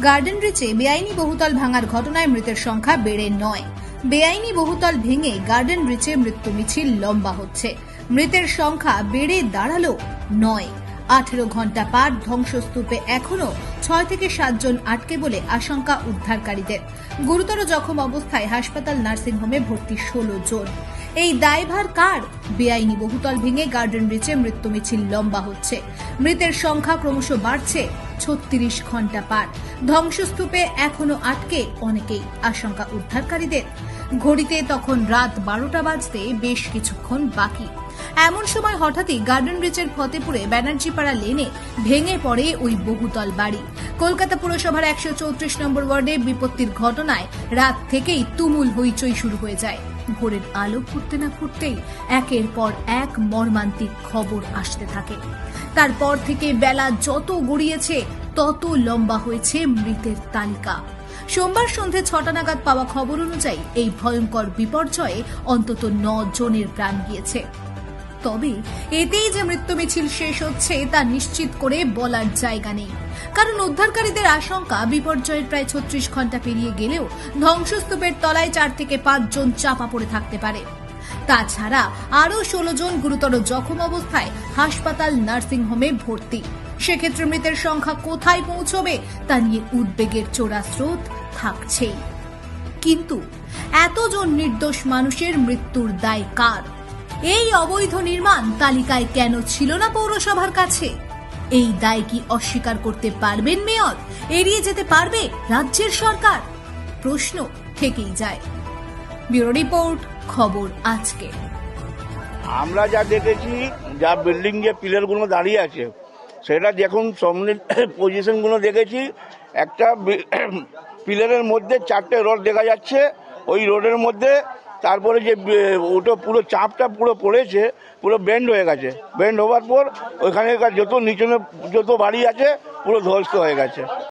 Garden রিচে বেআইনি বহুতল ভাঙার ঘটনায় মৃতের সংখ্যা বেড়ে 9। বেআইনি বহুতল ভেঙে গার্ডেন রিচে মৃত্যু মিছিল লম্বা হচ্ছে। মৃতের সংখ্যা বেড়ে দাঁড়ালো 9। 18 ঘন্টা পার ধ্বংসস্তূপে এখনো 6 থেকে 7 জন আটকে বলে আশঙ্কা উদ্ধারকারীদের। গুরুতর জখম অবস্থায় হাসপাতাল নার্সিংহোমে ভর্তি 16 জন। এই দায়ভার কার? বেআইনি বহুতল ভেঙে গার্ডেন রিচে মৃত্যু মিছিল লম্বা হচ্ছে। মৃতের সংখ্যা ক্রমশ বাড়ছে। 36 ঘন্টা পার ধ্বংসস্তূপে এখনো আটকে অনেকেই, আশঙ্কা উদ্ধারকারীদের। ঘড়িতে তখন রাত 12টা বাজতে বেশ কিছুক্ষণ বাকি। এমন সময় হঠাৎই গার্ডেন রিচের ফতেপুরে ব্যানার্জিপাড়া লেনে ভেঙে পড়ে ওই বহুতল বাড়ি। কলকাতা পুরসভার 134 নম্বর ওয়ার্ডে বিপত্তির ঘটনায় রাত থেকেই তুমুল হইচই শুরু হয়ে যায়। ভোরের আলো ফুটতে না ফুটতেই একের পর এক মর্মান্তিক খবর আসতে থাকে। তারপর থেকে বেলা যত গড়িয়েছে তত লম্বা হয়েছে মৃতের তালিকা। সোমবার সন্ধে 6টা নাগাদ পাওয়া খবর অনুযায়ী এই ভয়ঙ্কর বিপর্যয়ে অন্তত 9 জনের প্রাণ গিয়েছে। তবে এতেই যে মৃত্যু মিছিল শেষ হচ্ছে তা নিশ্চিত করে বলার জায়গা নেই, কারণ উদ্ধারকারীদের আশঙ্কা বিপর্যয়ের প্রায় 36 ঘন্টা পেরিয়ে গেলেও ধ্বংসস্তূপের তলায় 4 থেকে 5 জন চাপা পড়ে থাকতে পারে। তাছাড়া আরও 16 জন গুরুতর জখম অবস্থায় হাসপাতাল নার্সিংহোমে ভর্তি। সেক্ষেত্রে মৃতের সংখ্যা কোথায় পৌঁছবে তা নিয়ে উদ্বেগের চোরা স্রোত থাকছেই। কিন্তু এতজন নির্দোষ মানুষের মৃত্যুর দায় কার? এই অবৈধ নির্মাণ তালিকায় কেন ছিল না পৌরসভার কাছে? এই দায় কি অস্বীকার করতে পারবেন মেয়র? এড়িয়ে যেতে পারবে রাজ্যের সরকার? প্রশ্ন থেকেই যায়। ব্যুরো রিপোর্ট, খবর আজকে। আমরা যা দেখেছি, যা বিল্ডিং যে পিলারগুলো দাঁড়িয়ে আছে সেটা দেখুন, সামনের পজিশনগুলো দেখেছি। একটা পিলারের মধ্যে 4টে রড দেখা যাচ্ছে। ওই রোডের মধ্যে তারপরে যে ওটা পুরো চাপটা পুরো পড়েছে, পুরো বেন্ড হয়ে গেছে। বেন্ড হওয়ার পর ওইখানকার যত নিচনে যত বাড়ি আছে পুরো ধ্বস্ত হয়ে গেছে।